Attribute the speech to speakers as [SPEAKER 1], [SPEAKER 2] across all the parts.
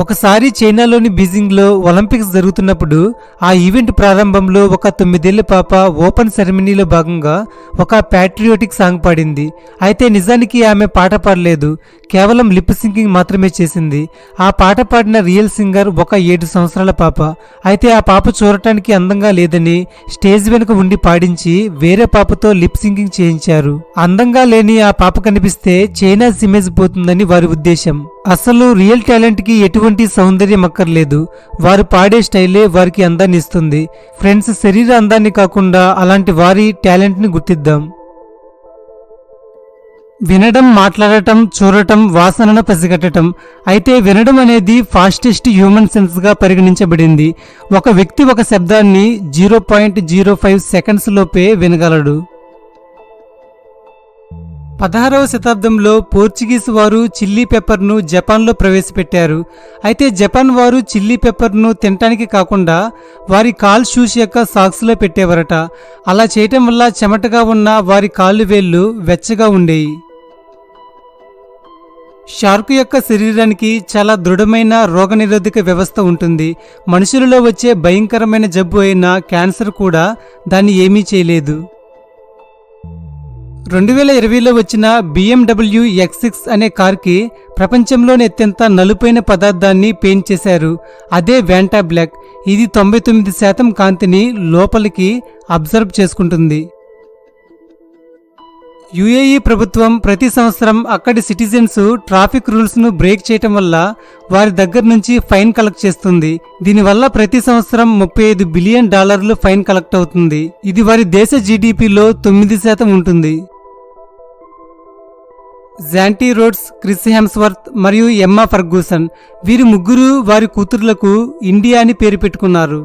[SPEAKER 1] ఒకసారి చైనాలోని బీజింగ్లో ఒలింపిక్స్ జరుగుతున్నప్పుడు ఆ ఈవెంట్ ప్రారంభంలో ఒక 9 ఏళ్ల పాప ఓపెన్ సెరమనీలో భాగంగా ఒక ప్యాట్రియోటిక్ సాంగ్ పాడింది. అయితే నిజానికి ఆమె పాట పాడలేదు, కేవలం లిప్ సింకింగ్ మాత్రమే చేసింది. ఆ పాట పాడిన రియల్ సింగర్ ఒక 7 సంవత్సరాల పాప. అయితే ఆ పాప చూడటానికి అందంగా లేదని స్టేజ్ వెనుక ఉండి పాడించి వేరే పాపతో లిప్ సింకింగ్ చేయించారు. అందంగా లేని ఆ పాప కనిపిస్తే చైనాస్ ఇమేజ్ పోతుందని వారి ఉద్దేశం. అసలు రియల్ టాలెంట్ కి ఎటువంటి సౌందర్యం అక్కర్లేదు, వారు పాడే స్టైలే వారికి అందాన్ని ఇస్తుంది. ఫ్రెండ్స్, శరీర అందాన్ని కాకుండా అలాంటి వారి టాలెంట్ ని గుర్తిద్దాం. వినడం, మాట్లాడటం, చూడటం, వాసనను పసిగట్టడం. అయితే వినడం అనేది ఫాస్టెస్ట్ హ్యూమన్ సెన్స్ గా పరిగణించబడింది. ఒక వ్యక్తి ఒక శబ్దాన్ని 0.05 సెకండ్స్ లోపే వినగలడు. 16వ శతాబ్దంలో పోర్చుగీస్ వారు చిల్లీ పెప్పర్ను జపాన్లో ప్రవేశపెట్టారు. అయితే జపాన్ వారు చిల్లీ పెప్పర్ను తినటానికి కాకుండా వారి కాల్ షూస్ యొక్క సాక్స్లో పెట్టేవారట. అలా చేయటం వల్ల చెమటగా ఉన్న వారి కాళ్ళు వేళ్ళు వెచ్చగా ఉండేవి. షార్క్ యొక్క శరీరానికి చాలా దృఢమైన రోగనిరోధక వ్యవస్థ ఉంటుంది. మనుషులలో వచ్చే భయంకరమైన జబ్బు అయిన క్యాన్సర్ కూడా దాన్ని ఏమీ చేయలేదు. 2020లో వచ్చిన BMW X6 అనే కార్కి ప్రపంచంలోని అత్యంత నలుపైన పదార్థాన్ని పెయింట్ చేశారు. అదే వ్యాంటా బ్లాక్. ఇది 99% కాంతిని లోపలికి అబ్జర్వ్ చేసుకుంటుంది. UAE ప్రభుత్వం ప్రతి సంవత్సరం అక్కడి సిటిజన్స్ ట్రాఫిక్ రూల్స్ను బ్రేక్ చేయటం వల్ల వారి దగ్గర నుంచి ఫైన్ కలెక్ట్ చేస్తుంది. దీనివల్ల ప్రతి సంవత్సరం $35 బిలియన్ ఫైన్ కలెక్ట్ అవుతుంది. ఇది వారి దేశ GDPలో 9% ఉంటుంది. జాంటీ రోడ్స్, క్రిస్ హెమ్స్వర్త్ మరియు ఎమ్మా ఫర్గూసన్, వీరి ముగ్గురు వారి కూతుర్లకు ఇండియా అని పేరు పెట్టుకున్నారు.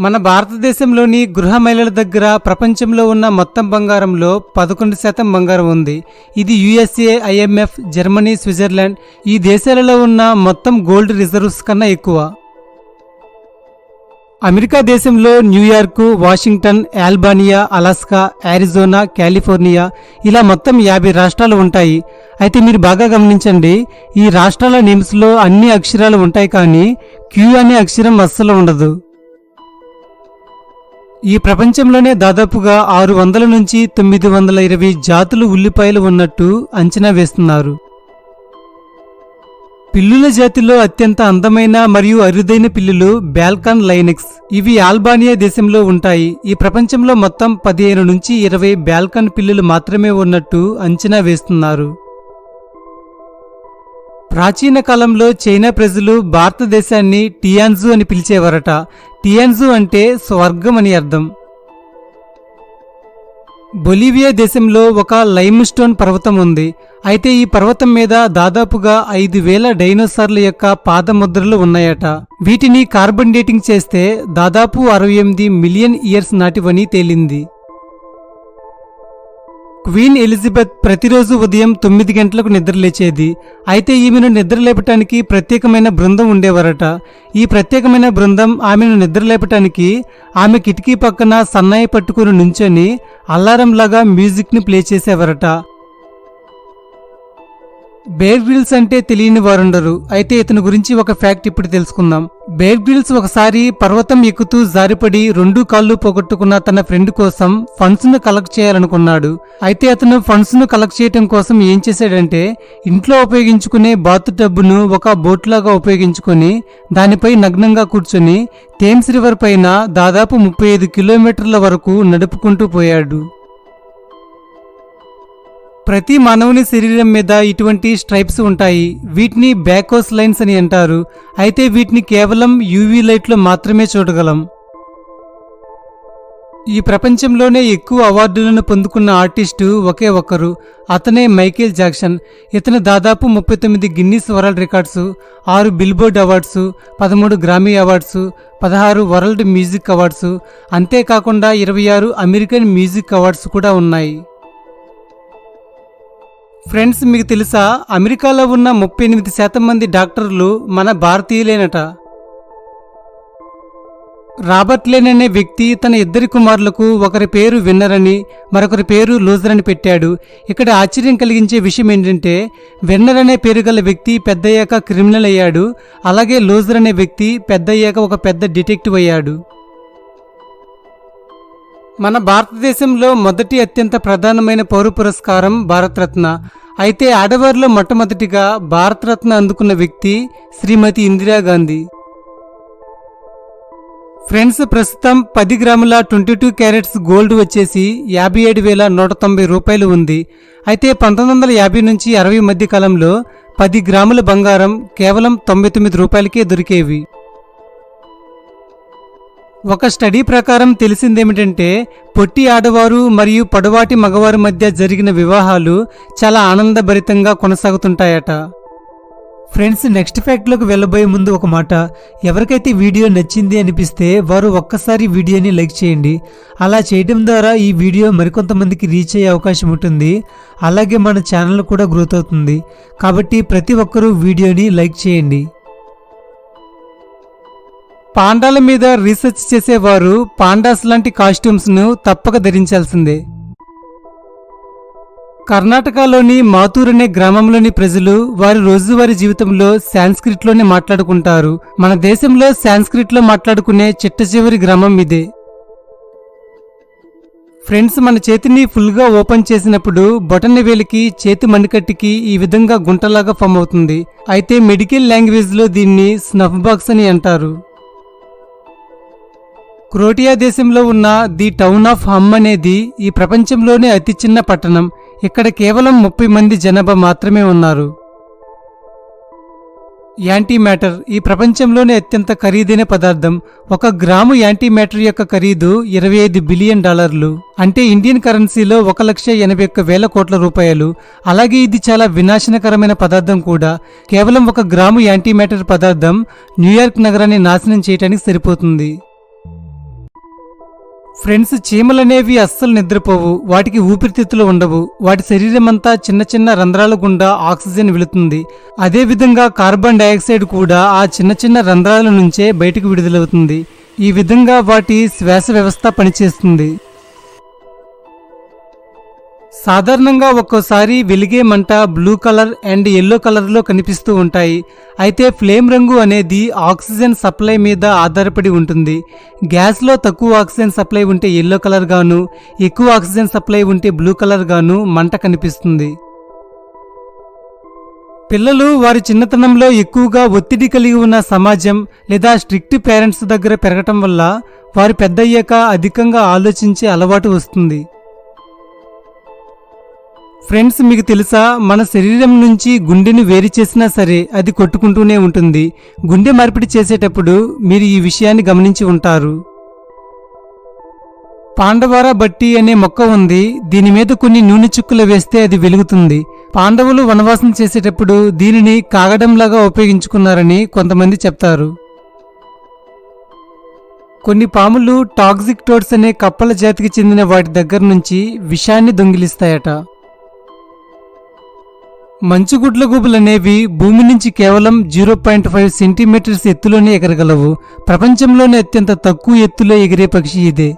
[SPEAKER 1] మన భారతదేశంలోని గృహ మహిళల దగ్గర ప్రపంచంలో ఉన్న మొత్తం బంగారంలో 11% బంగారం ఉంది. ఇది USA, IMF, జర్మనీ, స్విట్జర్లాండ్ ఈ దేశాలలో ఉన్న మొత్తం గోల్డ్ రిజర్వ్స్ కన్నా ఎక్కువ. అమెరికా దేశంలో New York, Washington, Albania, Alaska, Arizona, California ఇలా మొత్తం 50 రాష్ట్రాలు ఉంటాయి. అయితే మీరు బాగా గమనించండి, ఈ రాష్ట్రాల నేమ్స్లో అన్ని అక్షరాలు ఉంటాయి, కానీ క్యూ అనే అక్షరం అస్సలు ఉండదు. ఈ ప్రపంచంలోనే దాదాపుగా 600 నుంచి 920 జాతులు ఉల్లిపాయలు ఉన్నట్టు అంచనా వేస్తున్నారు. పిల్లుల జాతిలో అత్యంత అందమైన మరియు అరుదైన పిల్లులు బాల్కన్ లైనెక్స్. ఇవి ఆల్బానియా దేశంలో ఉంటాయి. ఈ ప్రపంచంలో మొత్తం 15 నుంచి 20 బాల్కన్ పిల్లులు మాత్రమే ఉన్నట్టు అంచనా వేస్తున్నారు. ప్రాచీన కాలంలో చైనా ప్రజలు భారతదేశాన్ని టియాన్జు అని పిలిచేవారట. టియాన్జు అంటే స్వర్గం అని అర్థం. బొలీవియా దేశంలో ఒక లైమ్ స్టోన్ పర్వతం ఉంది. అయితే ఈ పర్వతం మీద దాదాపుగా 5000 డైనోసార్ల యొక్క పాదముద్రలు ఉన్నాయట. వీటిని కార్బన్ డేటింగ్ చేస్తే దాదాపు 68 మిలియన్ ఇయర్స్ నాటివని తేలింది. క్వీన్ ఎలిజబెత్ ప్రతిరోజు ఉదయం 9 గంటలకు నిద్రలేచేది. అయితే ఈమెను నిద్రలేపటానికి ప్రత్యేకమైన బృందం ఉండేవారట. ఈ ప్రత్యేకమైన బృందం ఆమెను నిద్రలేపటానికి ఆమె కిటికీ పక్కన సన్నాయి పట్టుకుని నుంచొని అలారంలాగా మ్యూజిక్ని ప్లే చేసేవారట. బేర్ గ్రిల్స్ అంటే తెలియని వారుండరు. అయితే ఇతని గురించి ఒక ఫ్యాక్ట్ ఇప్పుడు తెలుసుకుందాం. బేర్ గ్రిల్స్ ఒకసారి పర్వతం ఎక్కుతూ జారిపడి 2 కాళ్ళు పోగొట్టుకున్న తన ఫ్రెండ్ కోసం ఫండ్స్ ను కలెక్ట్ చేయాలనుకున్నాడు. అయితే అతను ఫండ్స్ ను కలెక్ట్ చేయడం కోసం ఏం చేశాడంటే, ఇంట్లో ఉపయోగించుకునే బాత్ టబ్బును ఒక బోట్ లాగా ఉపయోగించుకొని దానిపై నగ్నంగా కూర్చొని థేమ్స్ రివర్ పైన దాదాపు 35 కిలోమీటర్ల వరకు నడుపుకుంటూ పోయాడు. ప్రతి మానవుని శరీరం మీద ఇటువంటి స్ట్రైప్స్ ఉంటాయి. వీటిని బ్యాకోస్ లైన్స్ అని అంటారు. అయితే వీటిని కేవలం UV లైట్లో మాత్రమే చూడగలం. ఈ ప్రపంచంలోనే ఎక్కువ అవార్డులను పొందుకున్న ఆర్టిస్టు ఒకే ఒక్కరు, అతనే మైకేల్ జాక్సన్. ఇతను దాదాపు 39 Guinness world records, 6 Billboard awards, 13 గ్రామీ అవార్డ్స్, 16 వరల్డ్ మ్యూజిక్ అవార్డ్స్, అంతేకాకుండా 26 అమెరికన్ మ్యూజిక్ అవార్డ్స్ కూడా ఉన్నాయి. ఫ్రెండ్స్, మీకు తెలుసా, అమెరికాలో ఉన్న 38% మంది డాక్టర్లు మన భారతీయులేనట. రాబర్ట్ లేన్ అనే వ్యక్తి తన ఇద్దరి కుమారులకు ఒకరి పేరు విన్నర్ అని మరొకరి పేరు లూజర్ అని పెట్టాడు. ఇక్కడ ఆశ్చర్యం కలిగించే విషయం ఏంటంటే విన్నర్ అనే పేరు గల వ్యక్తి పెద్దయ్యాక క్రిమినల్ అయ్యాడు, అలాగే లూజర్ అనే వ్యక్తి పెద్దయ్యాక ఒక పెద్ద డిటెక్టివ్ అయ్యాడు. మన భారతదేశంలో మొదటి అత్యంత ప్రధానమైన పౌర పురస్కారం భారతరత్న. అయితే ఆడవారిలో మొట్టమొదటిగా భారతరత్న అందుకున్న వ్యక్తి శ్రీమతి ఇందిరాగాంధీ. ఫ్రెండ్స్, ప్రస్తుతం 10 గ్రాముల 22 క్యారెట్స్ గోల్డ్ వచ్చేసి 57,190 రూపాయలు ఉంది. అయితే 1950 నుంచి 60 మధ్య కాలంలో 10 గ్రాముల బంగారం కేవలం 99 రూపాయలకే దొరికేవి. ఒక స్టడీ ప్రకారం తెలిసిందేమిటంటే పొట్టి ఆడవారు మరియు పొడవాటి మగవారి మధ్య జరిగిన వివాహాలు చాలా ఆనందభరితంగా కొనసాగుతుంటాయట. ఫ్రెండ్స్, నెక్స్ట్ ఫ్యాక్ట్లోకి వెళ్ళబోయే ముందు ఒక మాట, ఎవరికైతే వీడియో నచ్చింది అనిపిస్తే వారు ఒక్కసారి వీడియోని లైక్ చేయండి. అలా చేయడం ద్వారా ఈ వీడియో మరికొంతమందికి రీచ్ అయ్యే అవకాశం ఉంటుంది, అలాగే మన ఛానల్ కూడా గ్రోత్ అవుతుంది. కాబట్టి ప్రతి ఒక్కరూ వీడియోని లైక్ చేయండి. పాండాల మీద రీసెర్చ్ చేసేవారు పాండాస్ లాంటి కాస్ట్యూమ్స్ను తప్పక ధరించాల్సిందే. కర్ణాటకలోని మాతూర్ అనే గ్రామంలోని ప్రజలు వారి రోజువారీ జీవితంలో సాంస్క్రిట్లోనే మాట్లాడుకుంటారు. మన దేశంలో సాంస్క్రిట్లో మాట్లాడుకునే చిట్ట చివరి గ్రామం ఇదే. ఫ్రెండ్స్, మన చేతిని ఫుల్గా ఓపెన్ చేసినప్పుడు బొటన వేలికి చేతి మణికట్టుకి ఈ విధంగా గుంటలాగా ఫామ్ అవుతుంది. అయితే మెడికల్ లాంగ్వేజ్లో దీన్ని స్నఫ్ బాక్స్ అని అంటారు. క్రోటియా దేశంలో ఉన్న ది టౌన్ ఆఫ్ హమ్ అనేది ఈ ప్రపంచంలోనే అతి చిన్న పట్టణం. ఇక్కడ కేవలం 30 మంది జనాభా మాత్రమే ఉన్నారు. యాంటీమ్యాటర్ ఈ ప్రపంచంలోనే అత్యంత ఖరీదైన పదార్థం. 1 గ్రాము యాంటీమ్యాటర్ యొక్క ఖరీదు $25 బిలియన్, అంటే ఇండియన్ కరెన్సీలో 1,81,000 కోట్ల రూపాయలు. అలాగే ఇది చాలా వినాశనకరమైన పదార్థం కూడా. కేవలం 1 గ్రాము యాంటీమ్యాటర్ పదార్థం న్యూయార్క్ నగరాన్ని నాశనం చేయడానికి సరిపోతుంది. ఫ్రెండ్స్, చీమలనేవి అస్సలు నిద్రపోవు. వాటికి ఊపిరితిత్తులు ఉండవు. వాటి శరీరం అంతా చిన్న చిన్న రంధ్రాల గుండా ఆక్సిజన్ వెళుతుంది. అదేవిధంగా కార్బన్ డయాక్సైడ్ కూడా ఆ చిన్న చిన్న రంధ్రాల నుంచే బయటకు విడుదలవుతుంది. ఈ విధంగా వాటి శ్వాస వ్యవస్థ పనిచేస్తుంది. సాధారణంగా ఒక్కోసారి వెలిగే మంట బ్లూ కలర్ అండ్ ఎల్లో కలర్లో కనిపిస్తూ ఉంటాయి. అయితే ఫ్లేమ్ రంగు అనేది ఆక్సిజన్ సప్లై మీద ఆధారపడి ఉంటుంది. గ్యాస్లో తక్కువ ఆక్సిజన్ సప్లై ఉంటే ఎల్లో కలర్ గాను, ఎక్కువ ఆక్సిజన్ సప్లై ఉంటే బ్లూ కలర్ గాను మంట కనిపిస్తుంది. పిల్లలు వారి చిన్నతనంలో ఎక్కువగా ఒత్తిడి కలిగి ఉన్న సమాజం లేదా స్ట్రిక్ట్ పేరెంట్స్ దగ్గర పెరగటం వల్ల వారు పెద్దయ్యాక అధికంగా ఆలోచించే అలవాటు వస్తుంది. ఫ్రెండ్స్, మీకు తెలుసా, మన శరీరం నుంచి గుండెను వేరు చేసినా సరే అది కొట్టుకుంటూనే ఉంటుంది. గుండె మార్పిడి చేసేటప్పుడు మీరు ఈ విషయాన్ని గమనించి ఉంటారు. పాండవార బట్టి అనే మొక్క ఉంది. దీని మీద కొన్ని నూనె చుక్కలు వేస్తే అది వెలుగుతుంది. పాండవులు వనవాసం చేసేటప్పుడు దీనిని కాగడంలాగా ఉపయోగించుకున్నారని కొంతమంది చెప్తారు. కొన్ని పాములు టాక్సిక్ టోడ్స్ అనే కప్పల జాతికి చెందిన వాటి దగ్గర నుంచి విషాన్ని దొంగిలిస్తాయట. మంచుగుడ్ల గుబులనేవి భూమి నుంచి కేవలం 0.5 సెంటీమీటర్స్ ఎత్తులోనే ఎగరగలవు. ప్రపంచంలోనే అత్యంత తక్కువ ఎత్తులో ఎగిరే పక్షి ఇదే.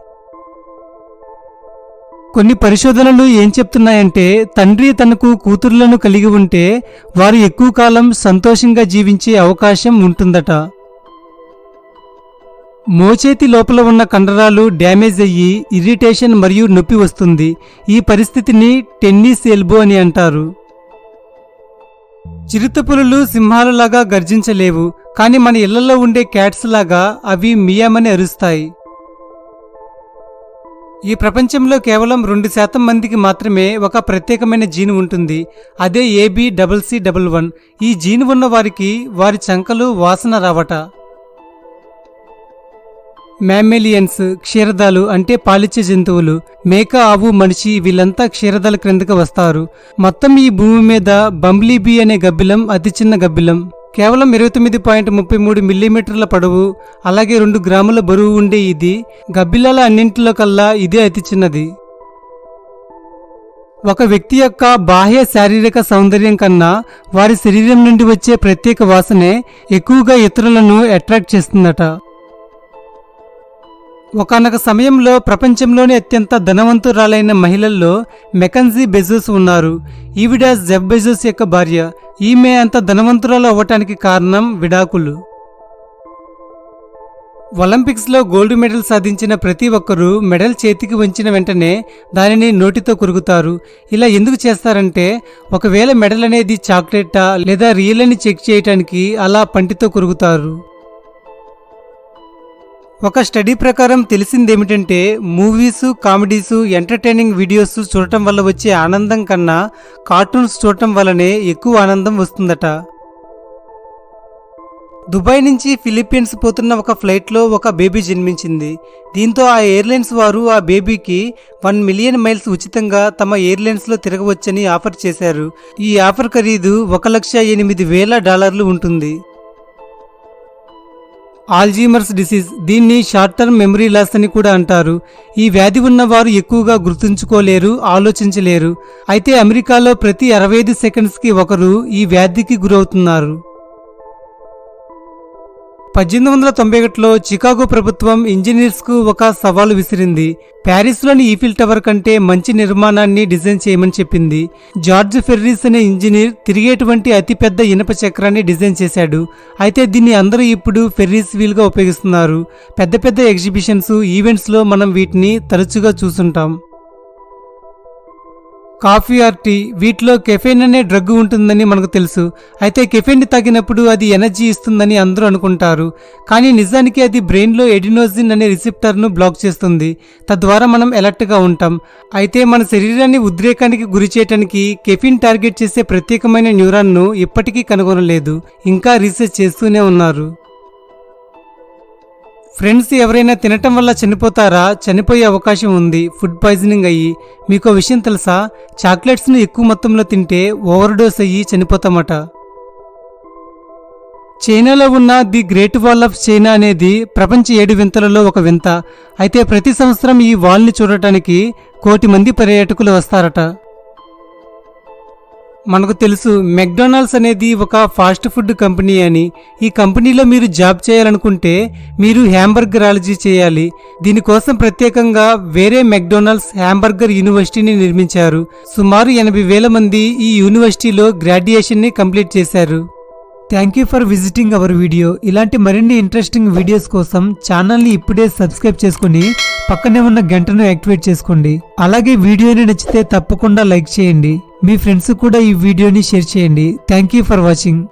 [SPEAKER 1] కొన్ని పరిశోధనలు ఏం చెప్తున్నాయంటే తండ్రి తనకు కూతుర్లను కలిగి ఉంటే వారు ఎక్కువ కాలం సంతోషంగా జీవించే అవకాశం ఉంటుందట. మోచేతి లోపల ఉన్న కండరాలు డ్యామేజ్ అయ్యి ఇరిటేషన్ మరియు నొప్పి వస్తుంది. ఈ పరిస్థితిని టెన్నిస్ ఎల్బో అని అంటారు. చిరుతపులులు సింహాలలాగా గర్జించలేవు, కానీ మన ఇళ్లలో ఉండే క్యాట్స్ లాగా అవి మియామని అరుస్తాయి. ఈ ప్రపంచంలో కేవలం 2% మందికి మాత్రమే ఒక ప్రత్యేకమైన జీన్ ఉంటుంది. అదే AB+C11. ఈ జీన్ ఉన్న వారికి వారి చంకలు వాసన రావట. మ్యామ్మేలియన్స్ క్షీరదాలు అంటే పాలిచ్చే జంతువులు. మేక, ఆవు, మనిషి వీళ్ళంతా క్షీరదాల క్రిందకు వస్తారు. మొత్తం ఈ భూమి మీద బంబ్లీబీ అనే గబ్బిలం అతి చిన్న గబ్బిలం. కేవలం 29.33 మిల్లీమీటర్ల పొడవు, అలాగే 2 గ్రాముల బరువు ఉండే ఇది గబ్బిలాల అన్నింటిలో కల్లా ఇదే అతి చిన్నది. ఒక వ్యక్తి యొక్క బాహ్య శారీరక సౌందర్యం కన్నా వారి శరీరం నుండి వచ్చే ప్రత్యేక వాసనే ఎక్కువగా ఇతరులను అట్రాక్ట్ చేస్తుందట. ఒకానొక సమయంలో ప్రపంచంలోని అత్యంత ధనవంతురాలైన మహిళల్లో మెకంజీ బెజోస్ ఉన్నారు. ఈవిడ జెఫ్ బెజోస్ యొక్క భార్య. ఈమె అంత ధనవంతురాలు అవ్వటానికి కారణం విడాకులు. ఒలింపిక్స్లో గోల్డ్ మెడల్ సాధించిన ప్రతి ఒక్కరూ మెడల్ చేతికి వంచిన వెంటనే దానిని నోటితో కొరుకుతారు. ఇలా ఎందుకు చేస్తారంటే, ఒకవేళ మెడల్ అనేది చాక్లెట్టా లేదా రియల్ అని చెక్ చేయటానికి అలా పంటితో కొరుకుతారు. ఒక స్టడీ ప్రకారం తెలిసిందేమిటంటే, మూవీసు, కామెడీసు, ఎంటర్టైనింగ్ వీడియోస్ చూడటం వల్ల వచ్చే ఆనందం కన్నా కార్టూన్స్ చూడటం వల్లనే ఎక్కువ ఆనందం వస్తుందట. దుబాయ్ నుంచి ఫిలిప్పీన్స్ పోతున్న ఒక ఫ్లైట్లో ఒక బేబీ జన్మించింది. దీంతో ఆ ఎయిర్లైన్స్ వారు ఆ బేబీకి 1 మిలియన్ మైల్స్ ఉచితంగా తమ ఎయిర్లైన్స్లో తిరగవచ్చని ఆఫర్ చేశారు. ఈ ఆఫర్ ఖరీదు $1,08,000 ఉంటుంది. ఆల్జీమర్స్ డిసీజ్, దీన్ని షార్ట్ టర్మ్ మెమరీ లాస్ అని కూడా అంటారు. ఈ వ్యాధి ఉన్నవారు ఎక్కువగా గుర్తుంచుకోలేరు, ఆలోచించలేరు. అయితే అమెరికాలో ప్రతి 65 సెకండ్స్కి ఒకరు ఈ వ్యాధికి గురవుతున్నారు. 1891లో చికాగో ప్రభుత్వం ఇంజనీర్స్కు ఒక సవాలు విసిరింది. ప్యారిస్లోని ఈఫిల్ టవర్ కంటే మంచి నిర్మాణాన్ని డిజైన్ చేయమని చెప్పింది. జార్జ్ ఫెర్రీస్ అనే ఇంజనీర్ తిరిగేటువంటి అతిపెద్ద ఇనప చక్రాన్ని డిజైన్ చేశాడు. అయితే దీన్ని అందరూ ఇప్పుడు ఫెర్రీస్ వీల్గా ఉపయోగిస్తున్నారు. పెద్ద పెద్ద ఎగ్జిబిషన్స్, ఈవెంట్స్లో మనం వీటిని తరచుగా చూస్తుంటాం. కాఫీ ఆర్ టీ, వీటిలో కెఫెయిన్ అనే డ్రగ్ ఉంటుందని మనకు తెలుసు. అయితే కెఫెయిన్ తాగినప్పుడు అది ఎనర్జీ ఇస్తుందని అందరూ అనుకుంటారు. కానీ నిజానికి అది బ్రెయిన్లో ఎడినోజిన్ అనే రిసెప్టర్ను బ్లాక్ చేస్తుంది. తద్వారా మనం అలర్ట్గా ఉంటాం. అయితే మన శరీరాన్ని ఉద్రేకానికి గురి చేయడానికి కెఫెయిన్ టార్గెట్ చేసే ప్రత్యేకమైన న్యూరాన్ను ఇప్పటికీ కనుగొనలేదు. ఇంకా రీసెర్చ్ చేస్తూనే ఉన్నారు. ఫ్రెండ్స్, ఎవరైనా తినటం వల్ల చనిపోతారా? చనిపోయే అవకాశం ఉంది, ఫుడ్ పాయిజనింగ్ అయ్యి. మీకో విషయం తెలుసా? చాక్లెట్స్ను ఎక్కువ మొత్తంలో తింటే ఓవర్డోస్ అయ్యి చనిపోతామట. చైనాలో ఉన్న the great wall of China అనేది ప్రపంచ 7 వింతలలో ఒక వింత. అయితే ప్రతి సంవత్సరం ఈ వాల్ని చూడటానికి 1 కోటి మంది పర్యాటకులు వస్తారట. మనకు తెలుసు, మెక్డొనాల్డ్స్ అనేది ఒక ఫాస్ట్ ఫుడ్ కంపెనీ అని. ఈ కంపెనీలో మీరు జాబ్ చేయాలనుకుంటే మీరు హ్యాంబర్గరాలజీ చేయాలి. దీనికోసం ప్రత్యేకంగా వేరే మెక్డొనాల్డ్స్ హ్యాంబర్గర్ యూనివర్సిటీని నిర్మించారు. సుమారు 80,000 మంది ఈ యూనివర్సిటీలో గ్రాడ్యుయేషన్ని కంప్లీట్ చేశారు. Thank you for visiting hour video. ఇలాంటి మరిన్ని ఇంట్రెస్టింగ్ వీడియోస్ కోసం ఛానల్ని ఇప్పుడే సబ్స్క్రైబ్ చేసుకుని పక్కనే ఉన్న గంటను యాక్టివేట్ చేసుకోండి. అలాగే వీడియోని నచ్చితే తప్పకుండా లైక్ చేయండి. మీ ఫ్రెండ్స్ కూడా ఈ వీడియోని షేర్ చేయండి. Thank you for watching.